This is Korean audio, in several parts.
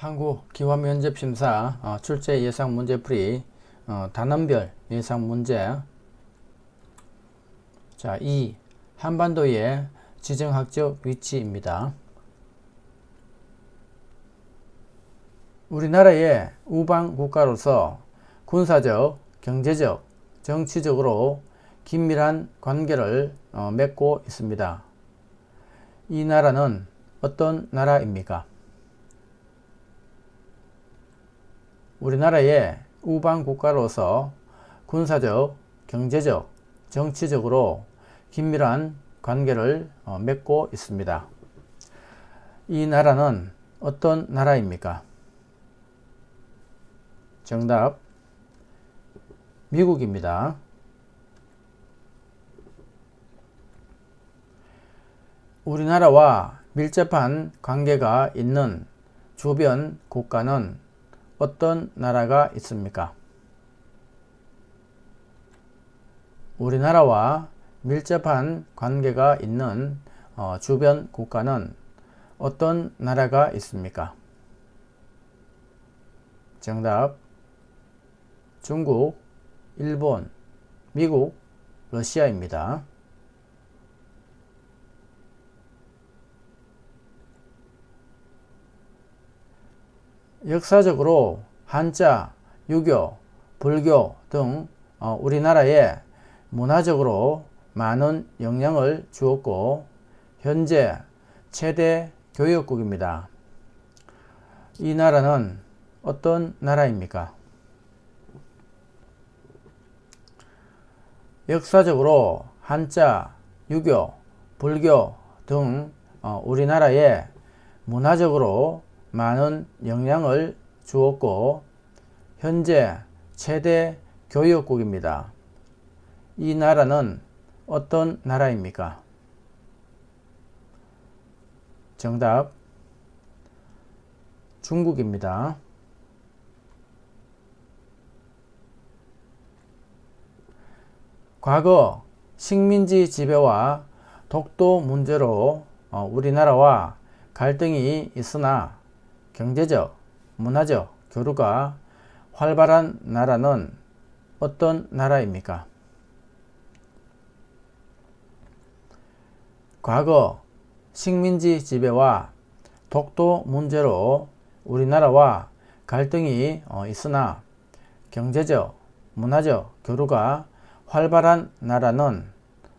한국기화면접심사 출제 예상 문제풀이 단원별 예상 문제. 자, 2. 한반도의 지정학적 위치입니다. 우리나라의 우방 국가로서 군사적, 경제적, 정치적으로 긴밀한 관계를 맺고 있습니다. 이 나라는 어떤 나라입니까? 우리나라의 우방 국가로서 군사적, 경제적, 정치적으로 긴밀한 관계를 맺고 있습니다. 이 나라는 어떤 나라입니까? 정답, 미국입니다. 우리나라와 밀접한 관계가 있는 주변 국가는 어떤 나라가 있습니까? 우리나라와 밀접한 관계가 있는 주변 국가는 어떤 나라가 있습니까? 정답, 중국, 일본, 미국, 러시아입니다. 역사적으로 한자, 유교, 불교 등 우리나라에 문화적으로 많은 영향을 주었고 현재 최대 교역국입니다. 이 나라는 어떤 나라입니까? 역사적으로 한자, 유교, 불교 등 우리나라에 문화적으로 많은 영향을 주었고 현재 최대 교역국입니다. 이 나라는 어떤 나라입니까? 정답, 중국입니다. 과거 식민지 지배와 독도 문제로 우리나라와 갈등이 있으나 경제적, 문화적 교류가 활발한 나라는 어떤 나라입니까? 과거 식민지 지배와 독도 문제로 우리나라와 갈등이 있으나 경제적, 문화적 교류가 활발한 나라는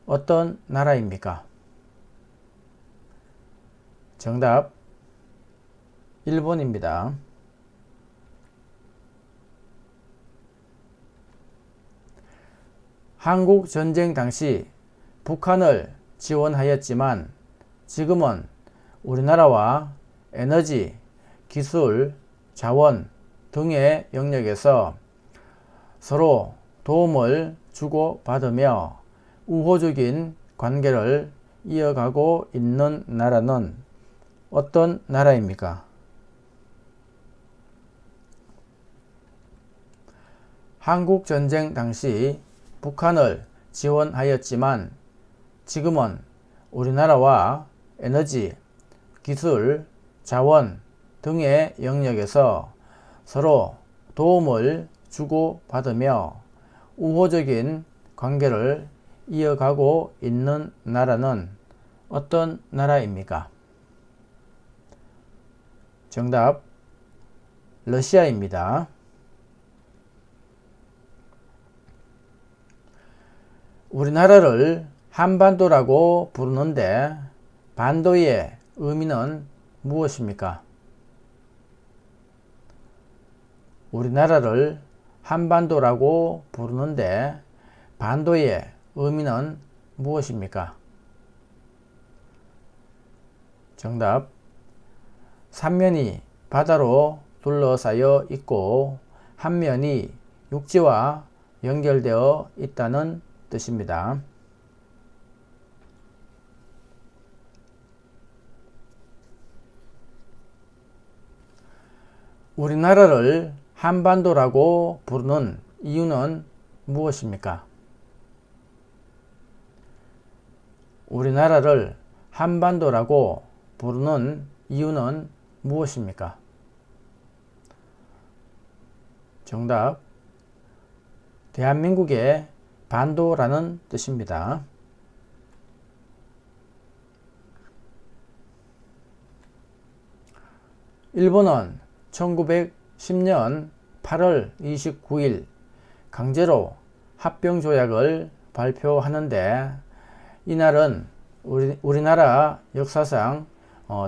어떤 나라입니까? 정답, 일본입니다. 한국 전쟁 당시 북한을 지원하였지만 지금은 우리나라와 에너지, 기술, 자원 등의 영역에서 서로 도움을 주고받으며 우호적인 관계를 이어가고 있는 나라는 어떤 나라입니까? 한국 전쟁 당시 북한을 지원하였지만 지금은 우리나라와 에너지, 기술, 자원 등의 영역에서 서로 도움을 주고받으며 우호적인 관계를 이어가고 있는 나라는 어떤 나라입니까? 정답, 러시아입니다. 우리나라를 한반도라고 부르는데 반도의 의미는 무엇입니까? 우리나라를 한반도라고 부르는데 반도의 의미는 무엇입니까? 정답, 삼면이 바다로 둘러싸여 있고 한 면이 육지와 연결되어 있다는 뜻입니다. 우리나라를 한반도라고 부르는 이유는 무엇입니까? 우리나라를 한반도라고 부르는 이유는 무엇입니까? 정답. 대한민국의 반도라는 뜻입니다. 일본은 1910년 8월 29일 강제로 합병조약을 발표하는데 이날은 우리나라 역사상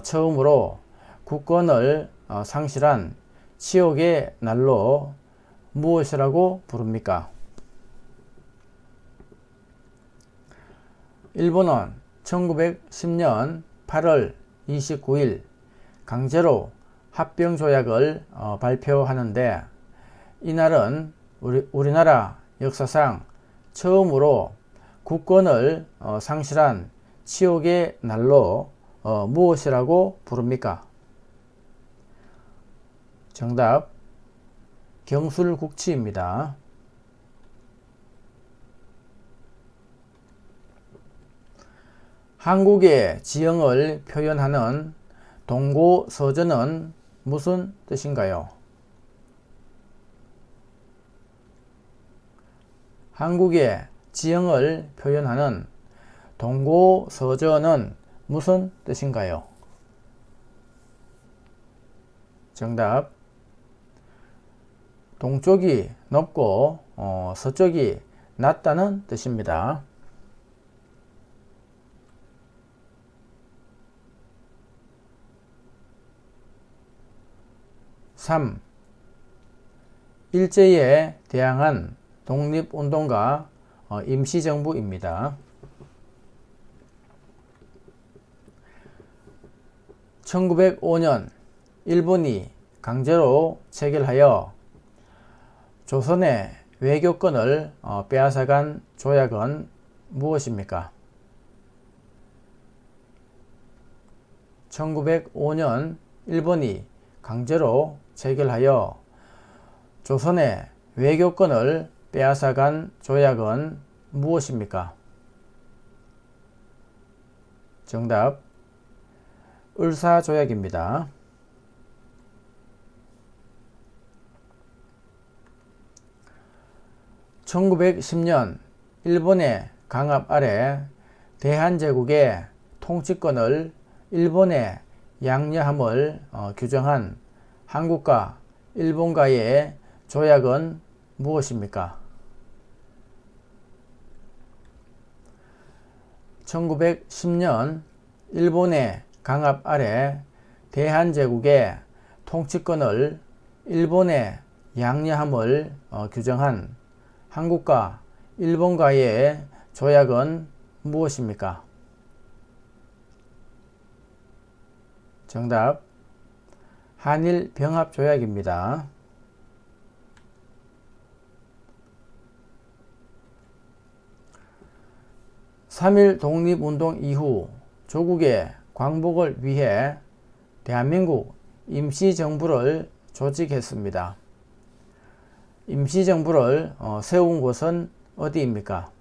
처음으로 국권을 상실한 치욕의 날로 무엇이라고 부릅니까? 일본은 1910년 8월 29일 강제로 합병조약을 발표하는데 이날은 우리나라 역사상 처음으로 국권을 상실한 치욕의 날로 무엇이라고 부릅니까? 정답. 경술국치입니다. 한국의 지형을 표현하는 동고서전은 무슨 뜻인가요? 한국의 지형을 표현하는 동고서전은 무슨 뜻인가요? 정답. 동쪽이 높고 서쪽이 낮다는 뜻입니다. 3. 일제에 대항한 독립운동가 임시정부입니다. 1905년 일본이 강제로 체결하여 조선의 외교권을 빼앗아간 조약은 무엇입니까? 1905년 일본이 강제로 체결하여 조선의 외교권을 빼앗아간 조약은 무엇입니까? 정답. 을사조약입니다. 1910년 일본의 강압 아래 대한제국의 통치권을 일본에 양려함을 규정한 한국과 일본과의 조약은 무엇입니까? 1910년 일본의 강압 아래 대한제국의 통치권을 일본에 양려함을 규정한 한국과 일본과의 조약은 무엇입니까? 정답. 한일병합조약입니다. (3.1) 독립운동 이후 조국의 광복을 위해 대한민국 임시정부를 조직했습니다. 임시정부를 세운 곳은 어디입니까?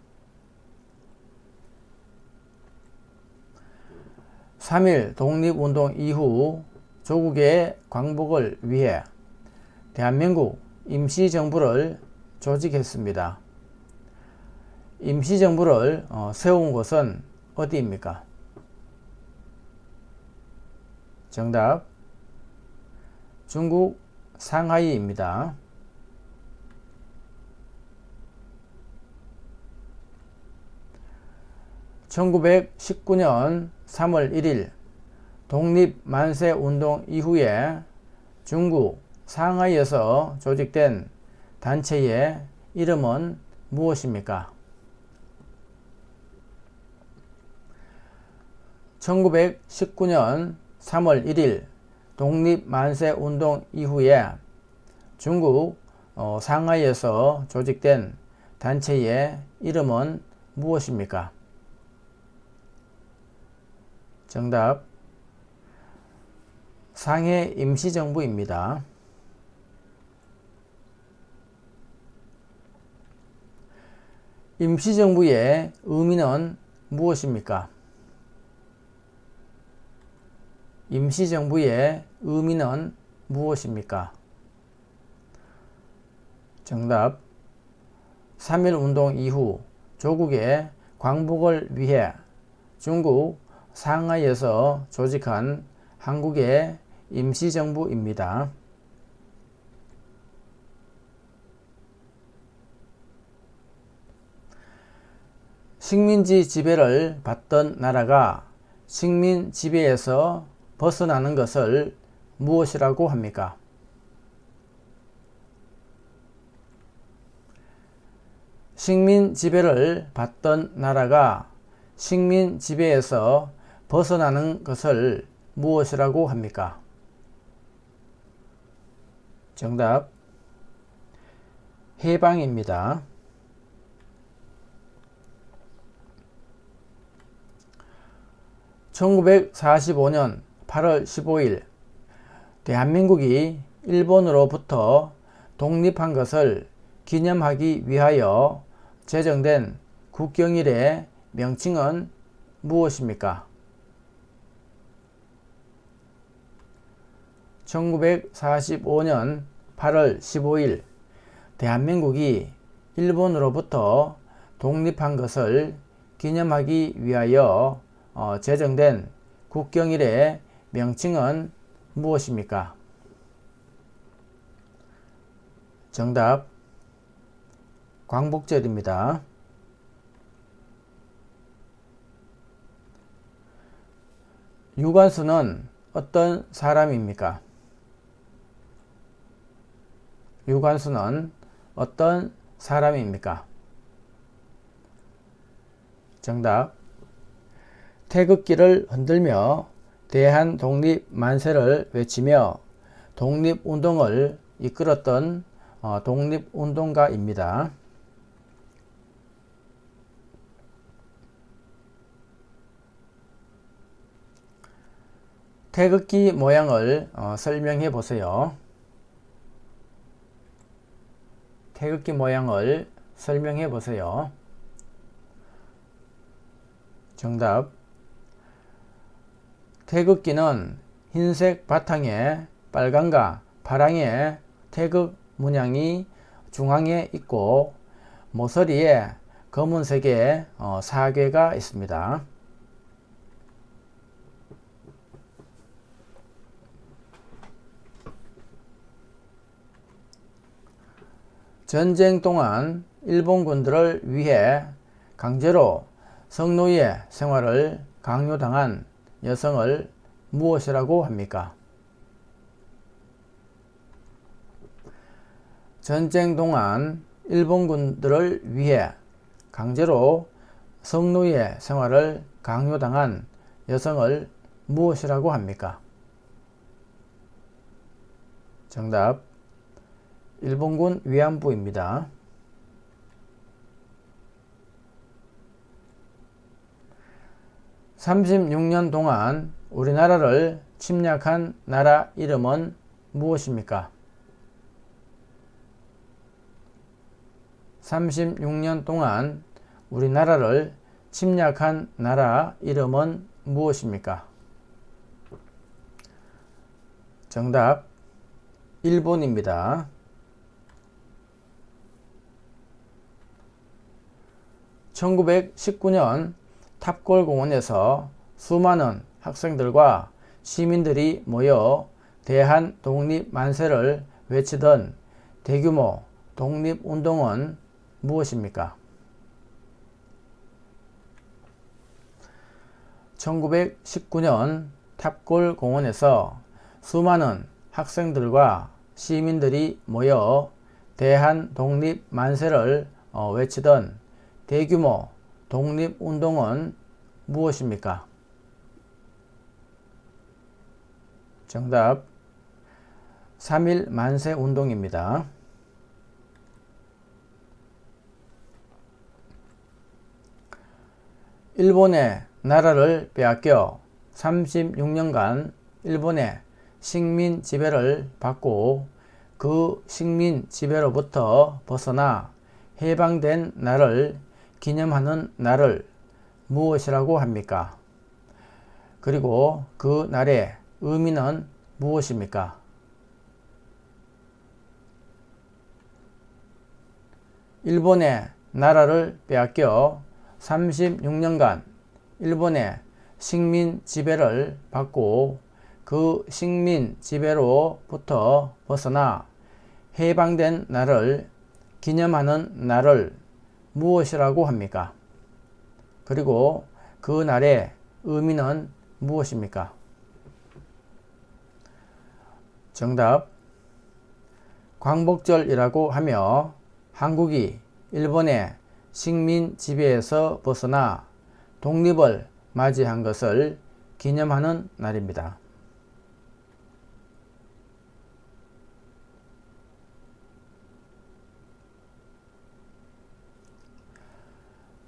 3.1 독립운동 이후 조국의 광복을 위해 대한민국 임시정부를 조직했습니다. 임시정부를 세운 곳은 어디입니까? 정답. 중국 상하이입니다. 1919년 3월 1일 독립만세운동 이후에 중국 상하이에서 조직된 단체의 이름은 무엇입니까? 1919년 3월 1일 독립만세운동 이후에 중국 상하이에서 조직된 단체의 이름은 무엇입니까? 정답. 상해 임시정부입니다. 임시정부의 의미는 무엇입니까? 임시정부의 의미는 무엇입니까? 정답. 3.1 운동 이후 조국의 광복을 위해 중국 상하이에서 조직한 한국의 임시정부입니다. 식민지 지배를 받던 나라가 식민 지배에서 벗어나는 것을 무엇이라고 합니까? 식민 지배를 받던 나라가 식민 지배에서 벗어나는 것을 무엇이라고 합니까? 정답. 해방입니다. (1945년 8월 15일) 대한민국이 일본으로부터 독립한 것을 기념하기 위하여 제정된 국경일의 명칭은 무엇입니까? 1945년 8월 15일 대한민국이 일본으로부터 독립한 것을 기념하기 위하여 제정된 국경일의 명칭은 무엇입니까? 정답. 광복절입니다. 유관순은 어떤 사람입니까? 유관순은 어떤 사람입니까? 정답. 태극기를 흔들며 대한독립 만세를 외치며 독립운동을 이끌었던 독립운동가입니다. 태극기 모양을 설명해 보세요. 태극기 모양을 설명해 보세요. 정답. 태극기는 흰색 바탕에 빨강과 파랑의 태극 문양이 중앙에 있고 모서리에 검은색의 사괴가 있습니다. 전쟁 동안 일본군들을 위해 강제로 성노예 생활을 강요당한 여성을 무엇이라고 합니까? 전쟁 동안 일본군들을 위해 강제로 성노예 생활을 강요당한 여성을 무엇이라고 합니까? 정답. 일본군 위안부입니다. (36년) 동안 우리나라를 침략한 나라 이름은 무엇입니까? 36년 동안 우리나라를 침략한 나라 이름은 무엇입니까? 정답. 일본입니다. (1919년) 탑골공원에서 수많은 학생들과 시민들이 모여 대한독립만세를 외치던 대규모 독립운동은 무엇입니까? 1919년 탑골공원에서 수많은 학생들과 시민들이 모여 대한독립만세를 외치던 대규모 독립운동은 무엇입니까? 정답. 3.1 만세운동입니다. 일본의 나라를 빼앗겨 36년간 일본의 식민 지배를 받고 그 식민 지배로부터 벗어나 해방된 날을 기념하는 날을 무엇이라고 합니까? 그리고 그 날의 의미는 무엇입니까? 일본의 나라를 빼앗겨 36년간 일본의 식민 지배를 받고 그 식민 지배로부터 벗어나 해방된 날을 기념하는 날을 무엇이라고 합니까? 그리고 그 날의 의미는 무엇입니까? 정답, 광복절이라고 하며 한국이 일본의 식민 지배에서 벗어나 독립을 맞이한 것을 기념하는 날입니다.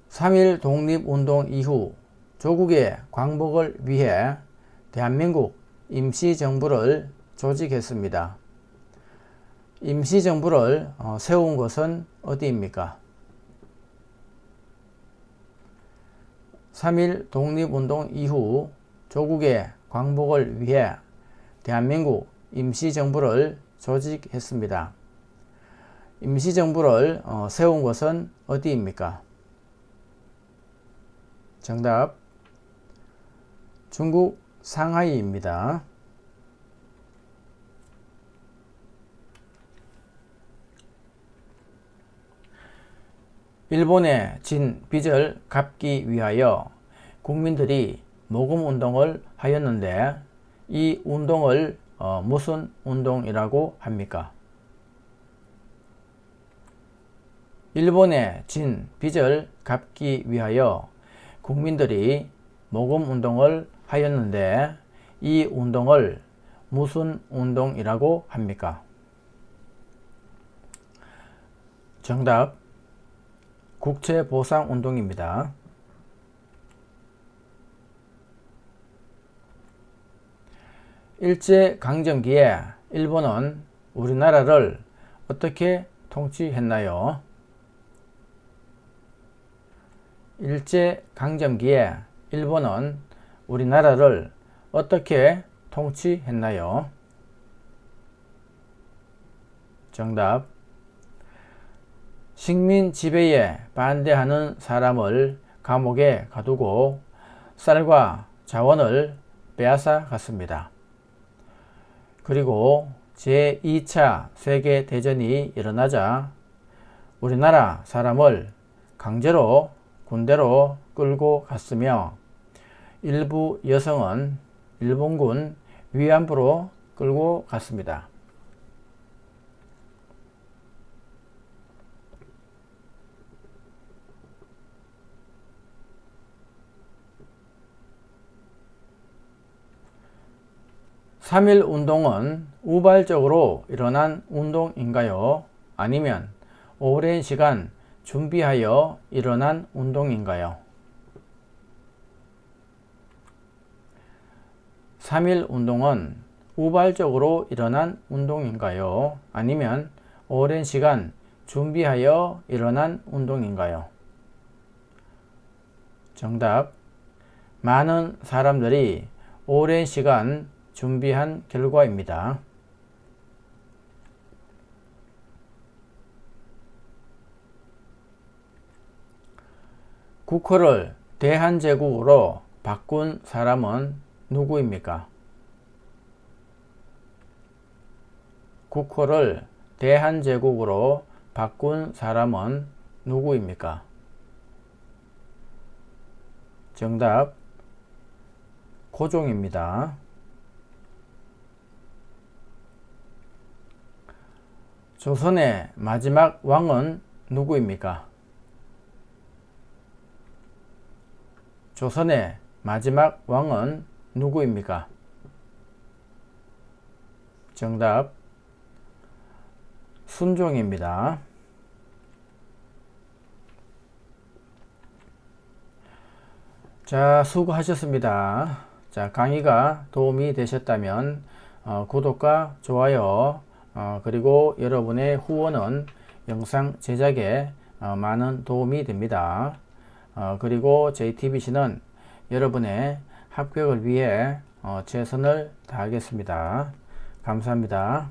(3.1) 독립운동 이후 조국의 광복을 위해 대한민국 임시정부를 조직했습니다. 임시정부를 세운 곳은 어디입니까? (3.1) 독립운동 이후 조국의 광복을 위해 대한민국 임시정부를 조직했습니다. 임시정부를 세운 곳은 어디입니까? 정답, 중국 상하이입니다. 일본의 진 빚을 갚기 위하여 국민들이 모금운동을 하였는데 이 운동을 무슨 운동이라고 합니까? 일본의 진 빚을 갚기 위하여 국민들이 모금운동을 하였는데 이 운동을 무슨 운동이라고 합니까? 정답, 국채보상운동입니다. 일제강점기에 일본은 우리나라를 어떻게 통치했나요? 일제강점기에 일본은 우리나라를 어떻게 통치했나요? 정답, 식민 지배에 반대하는 사람을 감옥에 가두고 쌀과 자원을 빼앗아 갔습니다. 그리고 제2차 세계대전이 일어나자 우리나라 사람을 강제로 군대로 끌고 갔으며 일부 여성은 일본군 위안부로 끌고 갔습니다. (3.1) 운동은 우발적으로 일어난 운동인가요? 아니면 오랜 시간 준비하여 일어난 운동인가요? (3.1) 운동은 우발적으로 일어난 운동인가요? 아니면 오랜 시간 준비하여 일어난 운동인가요? 정답, 많은 사람들이 오랜 시간 준비한 결과입니다. 국호를 대한제국으로 바꾼 사람은 누구입니까? 국호를 대한제국으로 바꾼 사람은 누구입니까? 정답, 고종입니다. 조선의 마지막 왕은 누구입니까? 조선의 마지막 왕은 누구입니까? 정답, 순종입니다. 자, 수고하셨습니다. 자, 강의가 도움이 되셨다면 구독과 좋아요 그리고 여러분의 후원은 영상 제작에 많은 도움이 됩니다. 그리고 JTBC는 여러분의 합격을 위해 최선을 다하겠습니다. 감사합니다.